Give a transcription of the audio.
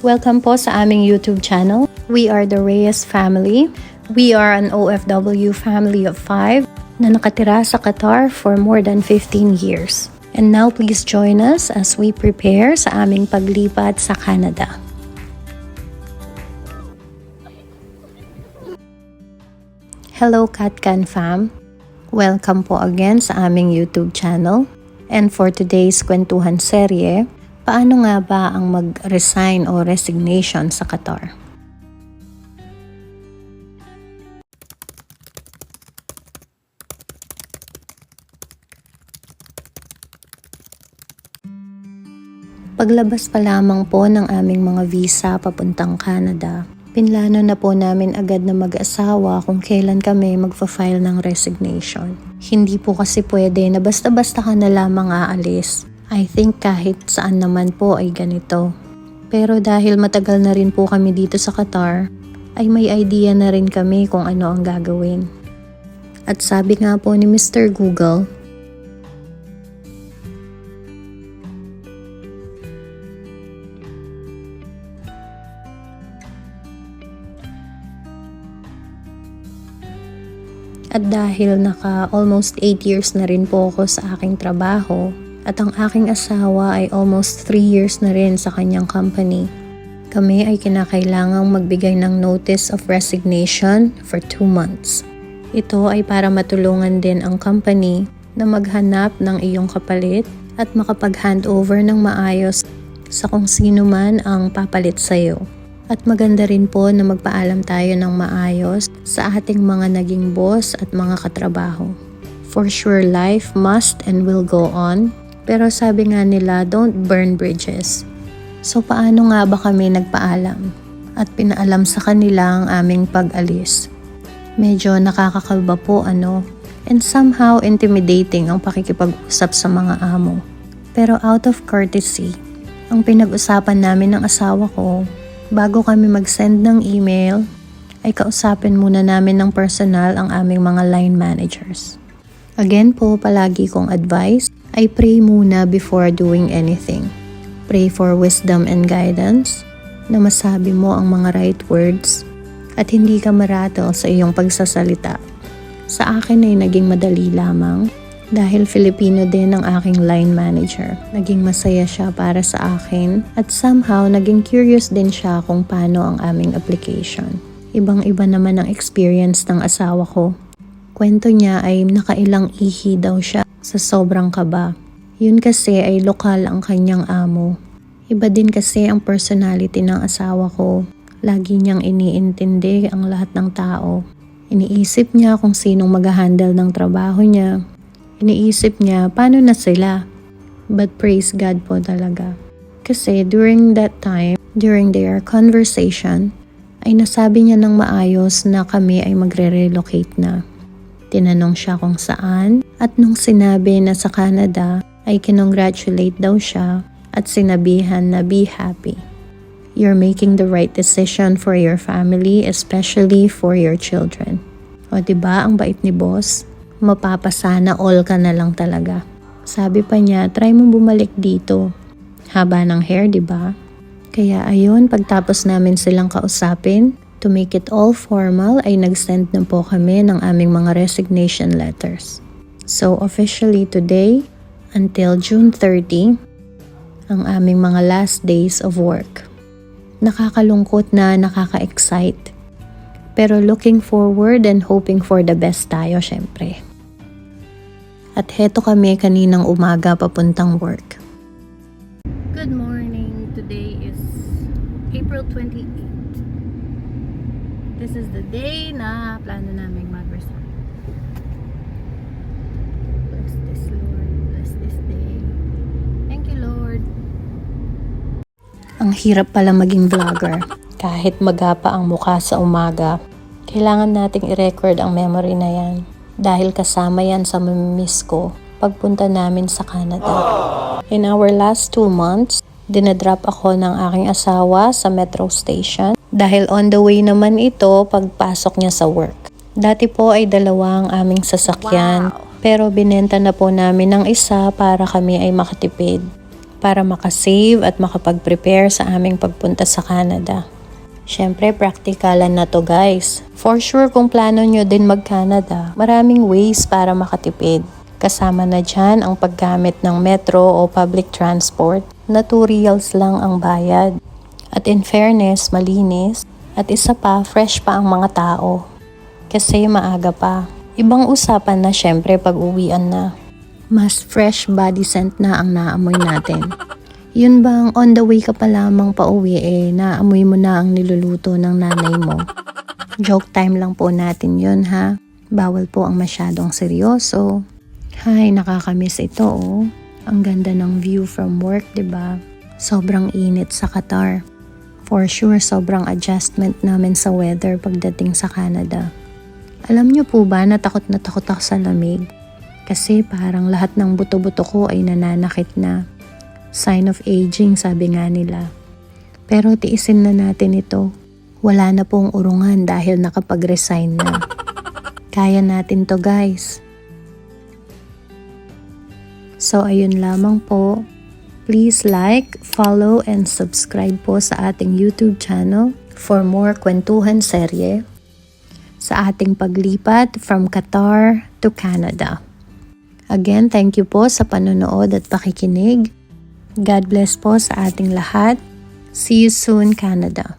Welcome po sa aming YouTube channel. We are the Reyes family. We are an OFW family of 5 na nakatira sa Qatar for more than 15 years. And now please join us as we prepare sa aming paglipat sa Canada. Hello Katkan fam! Welcome po again sa aming YouTube channel. And for today's kwentuhan serye, paano nga ba ang mag-resign o resignation sa Qatar? Paglabas pa lamang po ng aming mga visa papuntang Canada, pinlano na po namin agad na mag-asawa kung kailan kami magfa-file ng resignation. Hindi po kasi pwede na basta-basta ka na lamang aalis. I think kahit saan naman po ay ganito. Pero dahil matagal na rin po kami dito sa Qatar, ay may idea na rin kami kung ano ang gagawin. At sabi nga po ni Mr. Google, at dahil naka almost 8 years na rin po ako sa aking trabaho, at ang aking asawa ay almost 3 years na rin sa kanyang company, kami ay kinakailangang magbigay ng notice of resignation for 2 months. Ito ay para matulungan din ang company na maghanap ng iyong kapalit at makapag-handover ng maayos sa kung sino man ang papalit sa iyo. At maganda rin po na magpaalam tayo ng maayos sa ating mga naging boss at mga katrabaho. For sure, life must and will go on. Pero sabi nga nila, don't burn bridges. So paano nga ba kami nagpaalam at pinaalam sa kanila ang aming pag-alis? Medyo nakakakalba po and somehow intimidating ang pakikipag-usap sa mga amo. Pero out of courtesy, ang pinag-usapan namin ng asawa ko, bago kami mag-send ng email, ay kausapin muna namin ng personal ang aming mga line managers. Again po, palagi kong advice ay pray muna before doing anything. Pray for wisdom and guidance na masabi mo ang mga right words at hindi ka marattle sa iyong pagsasalita. Sa akin ay naging madali lamang dahil Filipino din ang aking line manager. Naging masaya siya para sa akin at somehow naging curious din siya kung paano ang aming application. Ibang-iba naman ang experience ng asawa ko. Kwento niya ay nakailang ihi daw siya sa sobrang kaba. Yun kasi ay lokal ang kanyang amo. Iba din kasi ang personality ng asawa ko. Lagi niyang iniintindi ang lahat ng tao. Iniisip niya kung sinong mag-handle ng trabaho niya. Iniisip niya paano na sila. But praise God po talaga. Kasi during that time, during their conversation, ay nasabi niya ng maayos na kami ay magre-relocate na. Tinanong siya kung saan at nung sinabi na sa Canada ay kinongratulate daw siya at sinabihan na be happy. You're making the right decision for your family, especially for your children. O diba ang bait ni boss? Mapapasana all ka na lang talaga. Sabi pa niya, try mo bumalik dito. Haba ng hair, diba? Kaya ayun, pagtapos namin silang kausapin, to make it all formal ay nag-send na po kami ng aming mga resignation letters. So officially today, until June 30, ang aming mga last days of work. Nakakalungkot na nakaka-excite. Pero looking forward and hoping for the best tayo syempre. At heto kami kaninang umaga papuntang work. Good morning. Today is April 28. This is the day na plano naming mag-resign. Bless this Lord. Bless this day. Thank you Lord. Ang hirap pala maging vlogger. Kahit magapa ang mukha sa umaga, kailangan nating i-record ang memory na yan. Dahil kasama yan sa mamimiss ko pagpunta namin sa Canada. In our last 2 months, dinadrop ako ng aking asawa sa metro station dahil on the way naman ito pagpasok niya sa work. Dati po ay 2 ang aming sasakyan, pero binenta na po namin ng isa para kami ay makatipid. para makasave at makapag-prepare sa aming pagpunta sa Canada. Siyempre, praktikalan na to guys. For sure, kung plano nyo din mag-Canada, maraming ways para makatipid. Kasama na dyan ang paggamit ng metro o public transport na 2 reals lang ang bayad. At in fairness, malinis. At isa pa, fresh pa ang mga tao. Kasi maaga pa. Ibang usapan na syempre pag uwian na. Mas fresh body scent na ang naamoy natin. Yun bang on the way ka pa lamang pauwi naamoy mo na ang niluluto ng nanay mo. Joke time lang po natin yun ha. Bawal po ang masyadong seryoso. Hay, nakakamiss ito oh. Ang ganda ng view from work, 'di ba? Sobrang init sa Qatar. For sure, sobrang adjustment namin sa weather pagdating sa Canada. Alam niyo po ba na takot ako sa lamig? Kasi parang lahat ng buto-buto ko ay nananakit na. Sign of aging, sabi nga nila. Pero tiisin na natin ito. Wala na pong urungan dahil nakapag-resign na. Kaya natin to guys. So ayun lamang po. Please like, follow, and subscribe po sa ating YouTube channel for more kwentuhan serye sa ating paglipat from Qatar to Canada. Again, thank you po sa panonood at pakikinig. God bless po sa ating lahat. See you soon, Canada.